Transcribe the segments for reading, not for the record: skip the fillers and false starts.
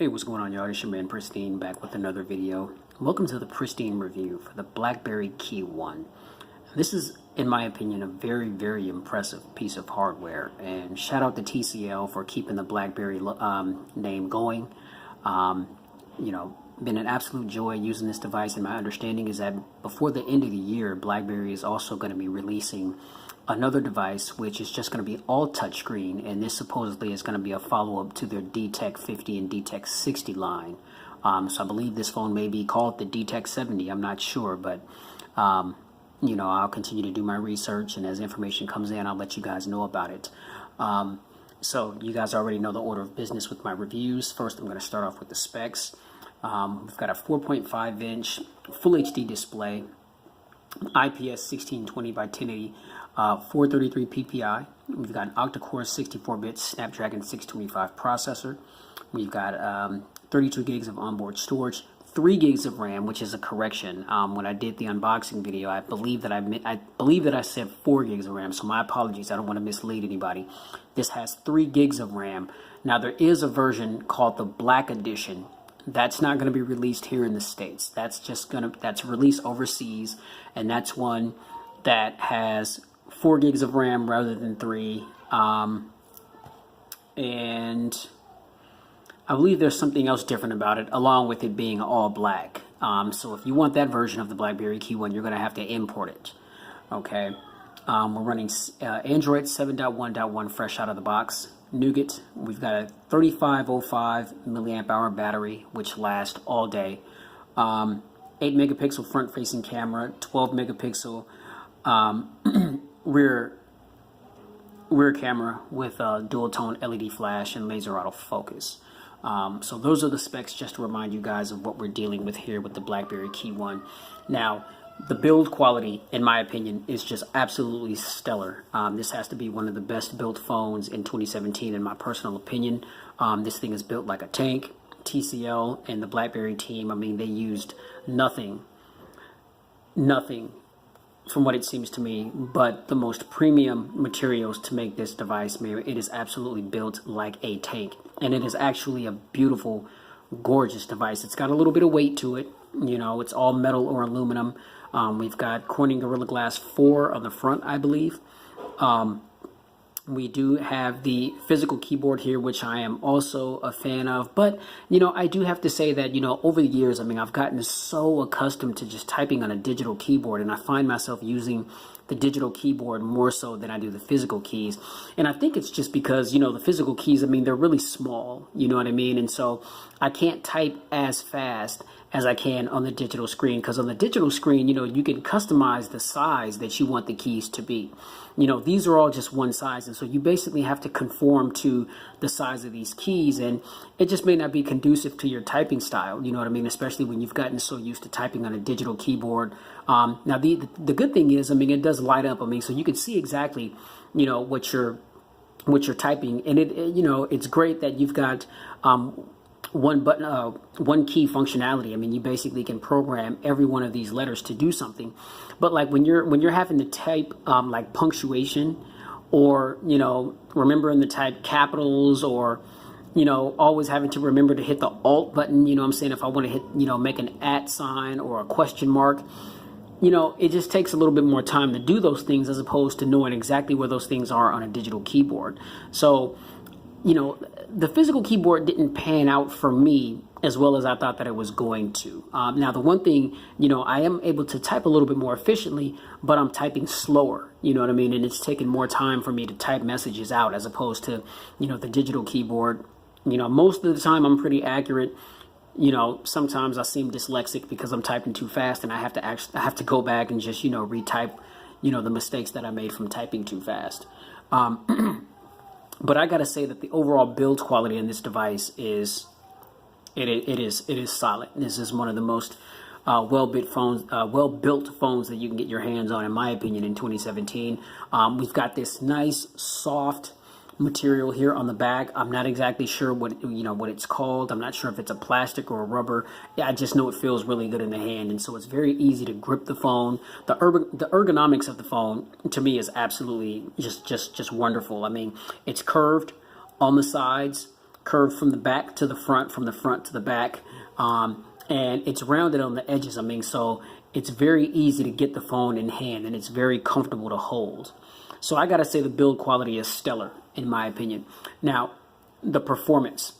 Hey, what's going on, y'all? It's your man Pristine back with another video. Welcome to the Pristine review for the Blackberry KEYone. This is, in my opinion, a very, very impressive piece of hardware. And shout out to TCL for keeping the Blackberry name going. Been an absolute joy using this device, and my understanding is that before the end of the year, Blackberry is also going to be releasing another device which is just going to be all touchscreen, and this supposedly is going to be a follow-up to their D-Tech 50 and D-Tech 60 line. So I believe this phone may be called the D-Tech 70. I'm not sure, but I'll continue to do my research, and as information comes in, I'll let you guys know about it. So you guys already know the order of business with my reviews. First, I'm going to start off with the specs. We've got a 4.5 inch full HD display, IPS 1620 by 1080, 433 PPI. We've got an octa-core 64-bit Snapdragon 625 processor. We've got 32 gigs of onboard storage, 3 gigs of RAM, which is a correction. When I did the unboxing video, I believe that I said 4 gigs of RAM, so my apologies. I don't want to mislead anybody. This has 3 gigs of RAM. Now, there is a version called the Black Edition. That's not going to be released here in the States. That's released overseas, and that's one that has 4 gigs of RAM rather than 3. And I believe there's something else different about it, along with it being all black. So if you want that version of the Blackberry KEYone, you're going to have to import it. Okay. We're running Android 7.1.1 fresh out of the box. Nougat. We've got a 3505 milliamp hour battery, which lasts all day. 8 megapixel front facing camera, 12 megapixel rear camera with a dual tone LED flash and laser autofocus. So those are the specs, just to remind you guys of what we're dealing with here with the Blackberry KEYone. Now, the build quality, in my opinion, is just absolutely stellar. This has to be one of the best built phones in 2017, in my personal opinion. This thing is built like a tank. TCL and the Blackberry team, I mean, they used nothing from what it seems to me, but the most premium materials to make this device. It is absolutely built like a tank, and it is actually a beautiful, gorgeous device. It's got a little bit of weight to it. It's all metal or aluminum. We've got Corning Gorilla Glass 4 on the front, I believe. We do have the physical keyboard here, which I am also a fan of. But, I do have to say that, over the years, I've gotten so accustomed to just typing on a digital keyboard, and I find myself using the digital keyboard more so than I do the physical keys. And I think it's just because, the physical keys, they're really small, you know what I mean? And so I can't type as fast as I can on the digital screen, because on the digital screen, you can customize the size that you want the keys to be. These are all just one size, and so you basically have to conform to the size of these keys, and it just may not be conducive to your typing style, you know what I mean, especially when you've gotten so used to typing on a digital keyboard. Now, the good thing is, it does light up, so you can see exactly, what you're typing, and it's great that you've got one button, one key functionality. You basically can program every one of these letters to do something. But like when you're having to type like punctuation, or remembering to type capitals, or always having to remember to hit the Alt button. If I want to hit make an @ sign or a question mark. It just takes a little bit more time to do those things, as opposed to knowing exactly where those things are on a digital keyboard. So, the physical keyboard didn't pan out for me as well as I thought that it was going to. Now, the one thing, I am able to type a little bit more efficiently, but I'm typing slower, you know what I mean? And it's taking more time for me to type messages out, as opposed to, the digital keyboard. Most of the time I'm pretty accurate. Sometimes I seem dyslexic because I'm typing too fast, and I have to go back and just, retype, the mistakes that I made from typing too fast. But I gotta say that the overall build quality in this device is solid. This is one of the most well-built phones that you can get your hands on, in my opinion, in 2017. We've got this nice soft material here on the back. I'm not exactly sure what it's called. I'm not sure if it's a plastic or a rubber. I just know it feels really good in the hand, and so it's very easy to grip the phone. The ergonomics of the phone, to me, is absolutely just wonderful. It's curved on the sides. curved from the back to the front, from the front to the back, and it's rounded on the edges. I mean, so it's very easy to get the phone in hand, and it's very comfortable to hold. So I gotta say the build quality is stellar, in my opinion. Now, the performance.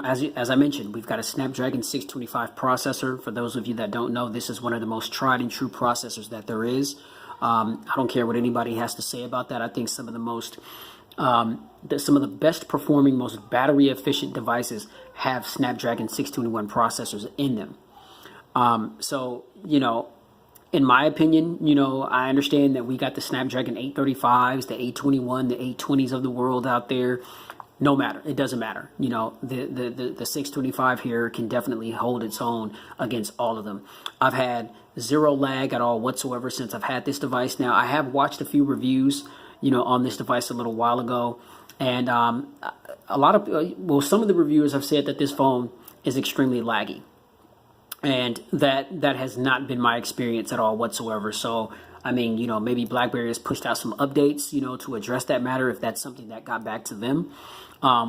As I mentioned, we've got a Snapdragon 625 processor. For those of you that don't know, this is one of the most tried and true processors that there is. I don't care what anybody has to say about that. I think some of the best performing, most battery efficient devices have Snapdragon 621 processors in them. So, in my opinion, I understand that we got the Snapdragon 835s, the 821, the 820s of the world out there. No matter. It doesn't matter. The 625 here can definitely hold its own against all of them. I've had zero lag at all whatsoever since I've had this device. Now, I have watched a few reviews, on this device a little while ago. And some of the reviewers have said that this phone is extremely laggy. And that has not been my experience at all whatsoever. So, I mean, maybe Blackberry has pushed out some updates, to address that matter if that's something that got back to them.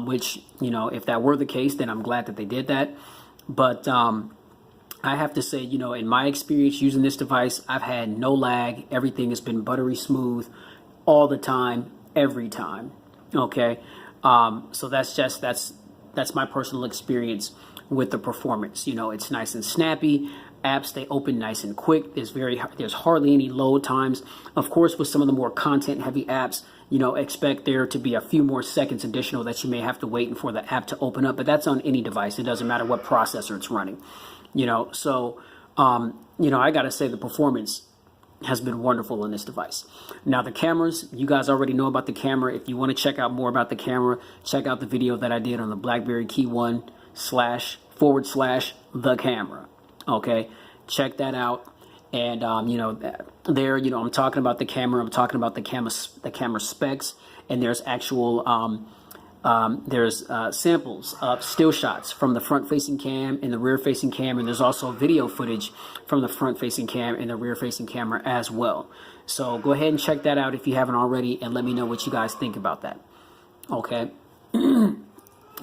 Which, if that were the case, then I'm glad that they did that. But I have to say, in my experience using this device, I've had no lag. Everything has been buttery smooth all the time, every time. Okay. So that's my personal experience with the performance. It's nice and snappy. Apps, they open nice and quick. There's hardly any load times. Of course, with some of the more content heavy apps, expect there to be a few more seconds additional that you may have to wait for the app to open up, but that's on any device. It doesn't matter what processor it's running, so, I gotta say the performance has been wonderful on this device. Now the cameras, you guys already know about the camera. If you want to check out more about the camera, check out the video that I did on the Blackberry KEYone //the camera. Okay, check that out. And there, I'm talking about the camera. I'm talking about the camera specs, and there's actual samples of still shots from the front-facing cam and the rear-facing cam, and there's also video footage from the front-facing cam and the rear-facing camera as well. So go ahead and check that out if you haven't already, and let me know what you guys think about that. Okay.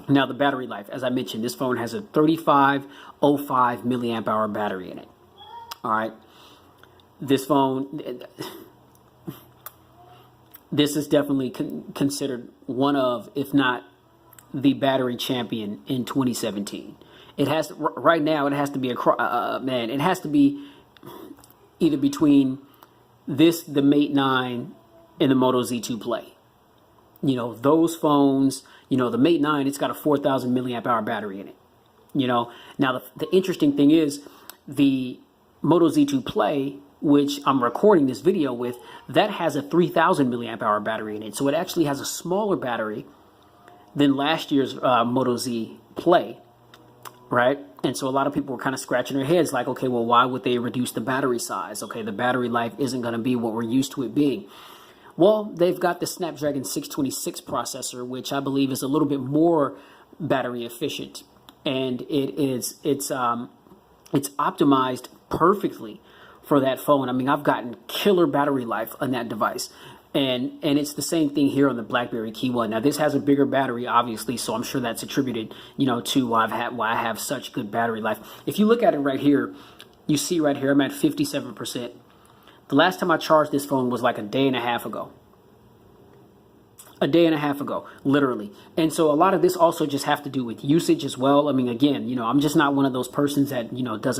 Now the battery life, as I mentioned, this phone has a 3505 milliamp hour battery in it. All right. This phone, this is definitely considered one of, if not the battery champion in 2017. It has to, right now. It has to be it has to be either between the Mate 9 and the Moto Z2 Play. Those phones. The Mate 9, it's got a 4,000 milliamp hour battery in it. Now the interesting thing is the Moto Z2 Play, which I'm recording this video with, that has a 3,000 milliamp hour battery in it. So it actually has a smaller battery than last year's Moto Z Play, right? And so a lot of people were kind of scratching their heads like, okay, well, why would they reduce the battery size? Okay, the battery life isn't going to be what we're used to it being. Well, they've got the Snapdragon 626 processor, which I believe is a little bit more battery efficient, and it's optimized perfectly for that phone. I mean, I've gotten killer battery life on that device, and it's the same thing here on the Blackberry KEYone. Now, this has a bigger battery, obviously, so I'm sure that's attributed, to why I have such good battery life. If you look at it right here, you see right here I'm at 57%. The last time I charged this phone was like a day and a half ago. A day and a half ago, literally. And so a lot of this also just have to do with usage as well. I mean, again, I'm just not one of those persons that, does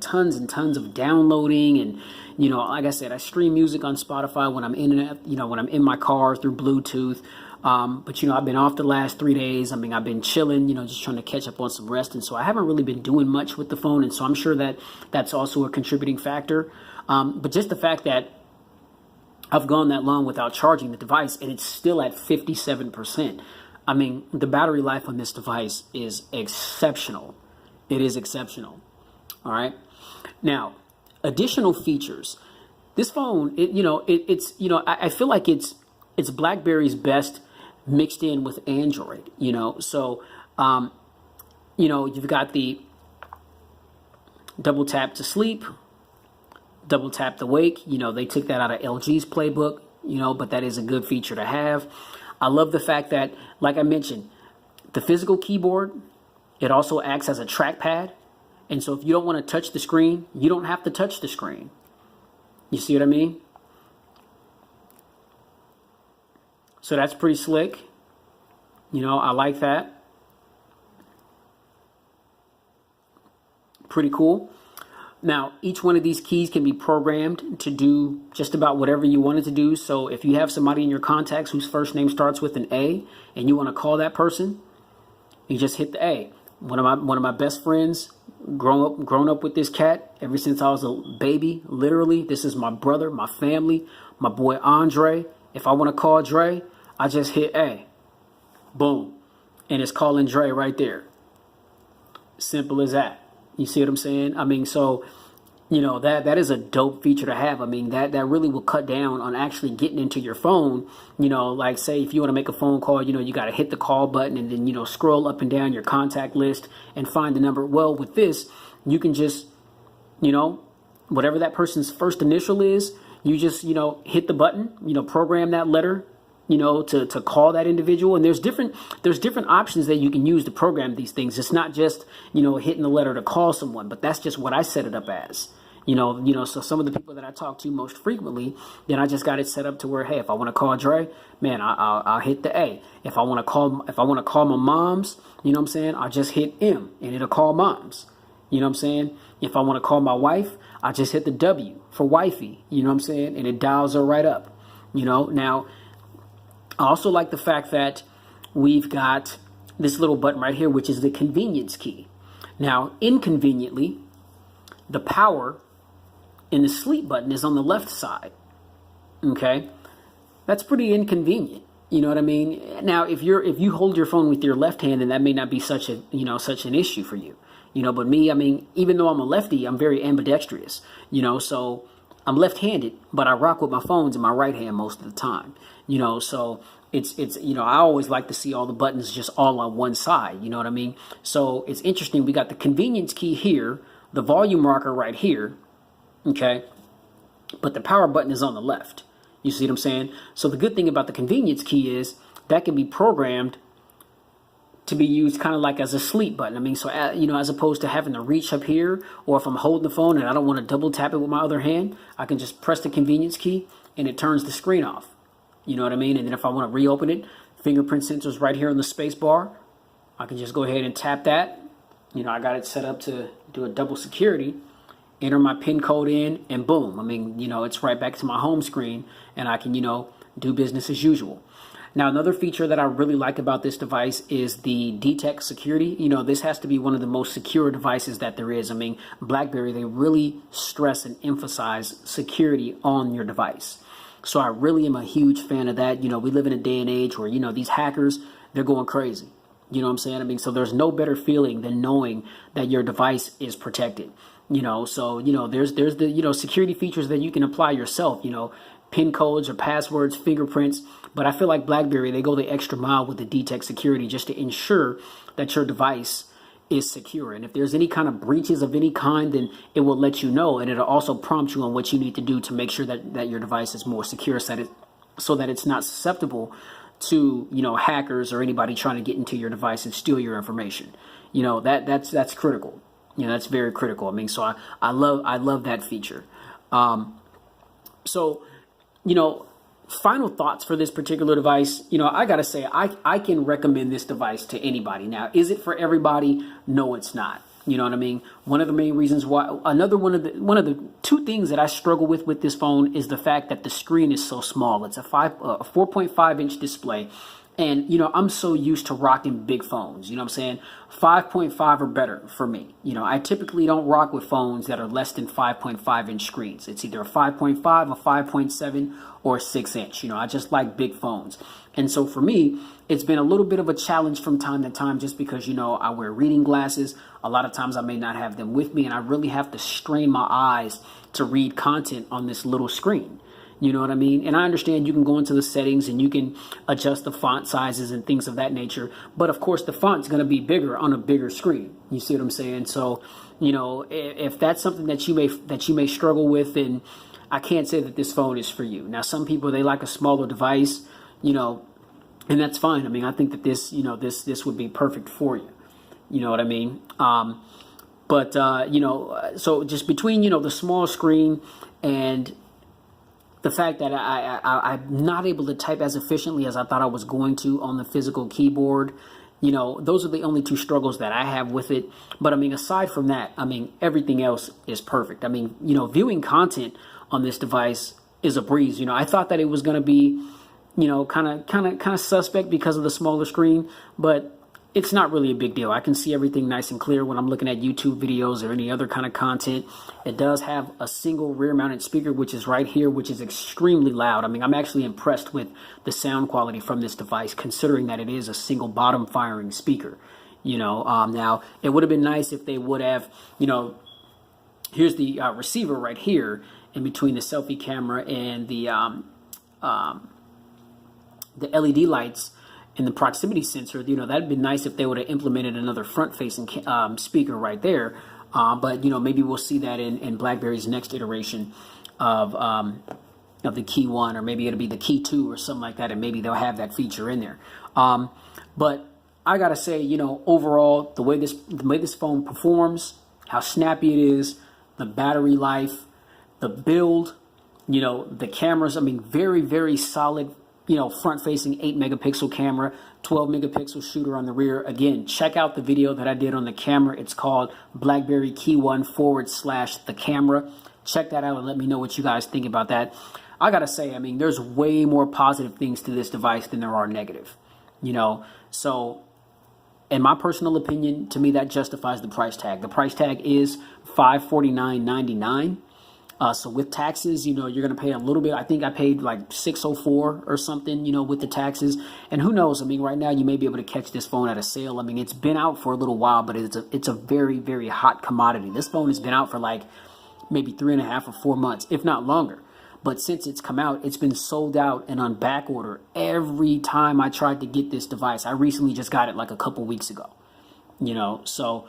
tons and tons of downloading. And, like I said, I stream music on Spotify when I'm when I'm in my car through Bluetooth. But, I've been off the last 3 days. I mean, I've been chilling, just trying to catch up on some rest. And so I haven't really been doing much with the phone. And so I'm sure that that's also a contributing factor. But just the fact that I've gone that long without charging the device and it's still at 57%. I mean, the battery life on this device is exceptional. It is exceptional. All right. Now, additional features. This phone, I feel like it's BlackBerry's best mixed in with Android, So, you've got the double tap to sleep, double tap to wake. They took that out of LG's playbook, but that is a good feature to have. I love the fact that, like I mentioned, the physical keyboard, it also acts as a trackpad. And so if you don't want to touch the screen, you don't have to touch the screen. You see what I mean? So that's pretty slick. You know, I like that. Pretty cool. Now, each one of these keys can be programmed to do just about whatever you want it to do. So if you have somebody in your contacts whose first name starts with an A and you want to call that person, you just hit the A. One of my best friends, grown up with this cat ever since I was a baby. Literally, this is my brother, my family, my boy Andre. If I want to call Dre, I just hit A. Boom. And it's calling Dre right there. Simple as that. You see what I'm saying? I mean, so, you know, that is a dope feature to have. I mean, that really will cut down on actually getting into your phone. You know, like say if you want to make a phone call, you know, you got to hit the call button and then, you know, scroll up and down your contact list and find the number. Well, with this, you can just, you know, whatever that person's first initial is, you just, you know, hit the button, you know, program that letter, you know, to call that individual. And there's different options that you can use to program these things. It's not just, you know, hitting the letter to call someone, but that's just what I set it up as. You know, so some of the people that I talk to most frequently, then I just got it set up to where, hey, if I want to call Dre, man, I'll hit the A. If I want to call my moms, you know what I'm saying, I'll just hit M and it'll call moms. You know what I'm saying? If I want to call my wife, I just hit the W for wifey. You know what I'm saying? And it dials her right up. You know, now I also like the fact that we've got this little button right here, which is the convenience key. Now, inconveniently, the power in the sleep button is on the left side. Okay? That's pretty inconvenient. You know what I mean? Now, if you hold your phone with your left hand, then that may not be such an issue for you. You know, but me, I mean, even though I'm a lefty, I'm very ambidextrous. You know, so I'm left-handed, but I rock with my phones in my right hand most of the time. You know, so it's you know, I always like to see all the buttons just all on one side. You know what I mean? So it's interesting. We got the convenience key here, the volume rocker right here, okay? But the power button is on the left. You see what I'm saying? So the good thing about the convenience key is that can be programmed to be used kind of like as a sleep button. I mean, so, you know, as opposed to having to reach up here, or if I'm holding the phone and I don't want to double tap it with my other hand, I can just press the convenience key and it turns the screen off. You know what I mean? And then if I want to reopen it, fingerprint sensor's right here on the space bar. I can just go ahead and tap that. You know, I got it set up to do a double security, enter my PIN code in, and boom. I mean, you know, it's right back to my home screen and I can, you know, do business as usual. Now, another feature that I really like about this device is the detect security. You know, this has to be one of the most secure devices that there is. I mean, Blackberry, they really stress and emphasize security on your device. So I really am a huge fan of that. You know, we live in a day and age where, you know, these hackers, they're going crazy. You know what I'm saying? I mean, so there's no better feeling than knowing that your device is protected. You know, so, you know, there's the, you know, security features that you can apply yourself, you know, PIN codes or passwords, fingerprints. But I feel like Blackberry, they go the extra mile with the detect security just to ensure that your device is secure. And if there's any kind of breaches of any kind, then it will let you know, and it'll also prompt you on what you need to do to make sure that your device is more secure, so that it's not susceptible to, you know, hackers or anybody trying to get into your device and steal your information. You know, that's critical. You know, that's very critical. I mean, so I love that feature. So, you know, final thoughts for this particular device. You know, I gotta say, I can recommend this device to anybody. Now, is it for everybody? No, it's not. You know what I mean? One of the main reasons why, one of the two things that I struggle with this phone is the fact that the screen is so small. It's a 4.5 inch display. And, you know, I'm so used to rocking big phones. You know what I'm saying? 5.5 or better for me. You know, I typically don't rock with phones that are less than 5.5 inch screens. It's either a 5.5, a 5.7, or a 6 inch. You know, I just like big phones. And so for me, it's been a little bit of a challenge from time to time just because, you know, I wear reading glasses. A lot of times I may not have them with me, and I really have to strain my eyes to read content on this little screen. You know what I mean? And I understand you can go into the settings and you can adjust the font sizes and things of that nature. But of course, the font's going to be bigger on a bigger screen. You see what I'm saying? So, you know, if that's something that you may struggle with, then I can't say that this phone is for you. Now, some people, they like a smaller device. You know, and that's fine. I mean, I think that this, this would be perfect for you. You know what I mean? So just between, the small screen and the fact that I'm not able to type as efficiently as I thought I was going to on the physical keyboard, those are the only two struggles that I have with it. But I mean, aside from that, I mean, everything else is perfect. I mean, viewing content on this device is a breeze. I thought that it was going to be, kind of suspect because of the smaller screen, but it's not really a big deal. I can see everything nice and clear when I'm looking at YouTube videos or any other kind of content. It does have a single rear mounted speaker, which is right here, which is extremely loud. I mean, I'm actually impressed with the sound quality from this device, considering that it is a single bottom firing speaker. Now it would have been nice if they would have, here's the receiver right here in between the selfie camera and the LED lights and the proximity sensor. That'd be nice if they would have implemented another front-facing speaker right there. But maybe we'll see that in BlackBerry's next iteration of the KEYone, or maybe it'll be the KEY2 or something like that, and maybe they'll have that feature in there. But I gotta say, overall, the way this phone performs, how snappy it is, the battery life, the build, the cameras. I mean, very, very solid. Front-facing 8-megapixel camera, 12-megapixel shooter on the rear. Again, check out the video that I did on the camera. It's called Blackberry KEYone / the camera. Check that out and let me know what you guys think about that. I gotta say, I mean, there's way more positive things to this device than there are negative. So in my personal opinion, to me, that justifies the price tag. The price tag is $549.99. So with taxes, you're going to pay a little bit. I think I paid like $604 or something, with the taxes. And who knows? I mean, right now you may be able to catch this phone at a sale. I mean, it's been out for a little while, but it's a very, very hot commodity. This phone has been out for like maybe 3.5 or 4 months, if not longer. But since it's come out, it's been sold out and on back order every time I tried to get this device. I recently just got it like a couple weeks ago, so,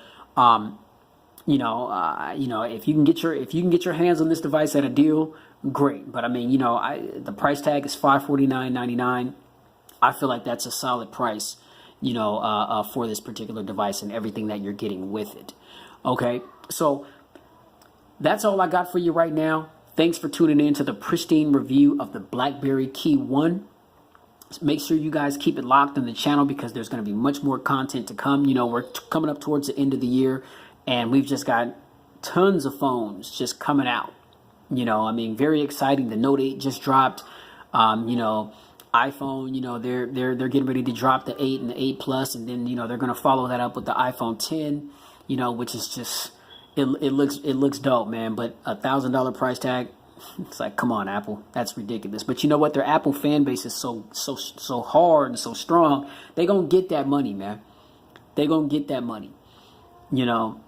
if you can get your hands on this device at a deal, great. But I mean, the price tag is $549.99. I feel like that's a solid price, for this particular device and everything that you're getting with it. Okay, so that's all I got for you right now. Thanks for tuning in to the Pristine review of the BlackBerry KEYone. Make sure you guys keep it locked on the channel because there's going to be much more content to come. We're coming up towards the end of the year, and we've just got tons of phones just coming out. I mean, very exciting. The Note 8 just dropped. iPhone, they're getting ready to drop the 8 and the 8 Plus, and then, they're going to follow that up with the iPhone 10, which is just, it looks dope, man. But $1,000 price tag, it's like, come on, Apple, that's ridiculous. But you know what? Their Apple fan base is so hard and so strong. They gonna get that money, man. They gonna get that money. So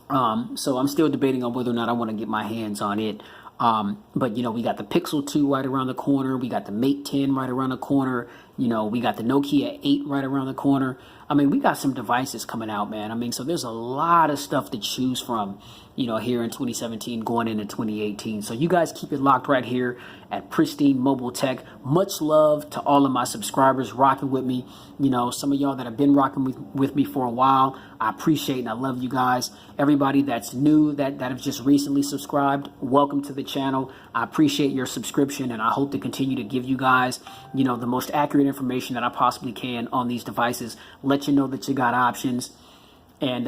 I'm still debating on whether or not I want to get my hands on it. But we got the Pixel 2 right around the corner. We got the Mate 10 right around the corner. We got the Nokia 8 right around the corner. I mean, we got some devices coming out, man. I mean, so there's a lot of stuff to choose from, here in 2017 going into 2018. So you guys keep it locked right here at Pristine Mobile Tech. Much love to all of my subscribers rocking with me. Some of y'all that have been rocking with me for a while, I appreciate and I love you guys. Everybody that's new, that have just recently subscribed, welcome to the channel. I appreciate your subscription, and I hope to continue to give you guys, the most accurate information that I possibly can on these devices. Let you know that you got options, and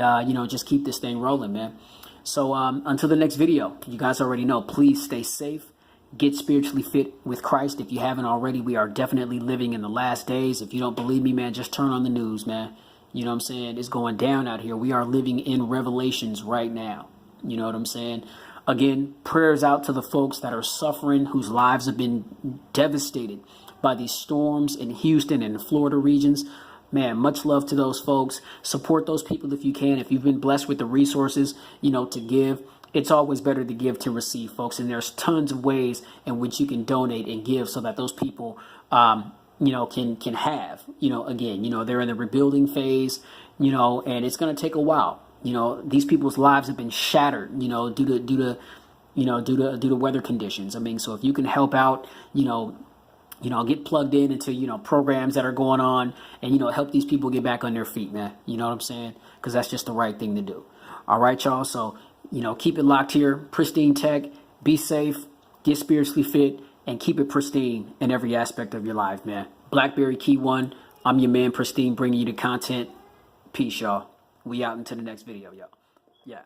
just keep this thing rolling, man. So until the next video, you guys already know, please stay safe, get spiritually fit with Christ. If you haven't already, we are definitely living in the last days. If you don't believe me, man, just turn on the news, man. You know what I'm saying? It's going down out here. We are living in Revelations right now. You know what I'm saying? Again, prayers out to the folks that are suffering, whose lives have been devastated by these storms in Houston and the Florida regions. Man, much love to those folks. Support those people if you can. If you've been blessed with the resources, to give, it's always better to give to receive, folks. And there's tons of ways in which you can donate and give so that those people, can have, again, they're in the rebuilding phase, and it's going to take a while. These people's lives have been shattered, due to weather conditions. I mean, so if you can help out, get plugged in into, programs that are going on and, help these people get back on their feet, man. You know what I'm saying? Because that's just the right thing to do. All right, y'all. So, keep it locked here. Pristine Tech. Be safe, get spiritually fit, and keep it pristine in every aspect of your life, man. Blackberry KEYone. I'm your man, Pristine, bringing you the content. Peace, y'all. We out into the next video, y'all. Yeah.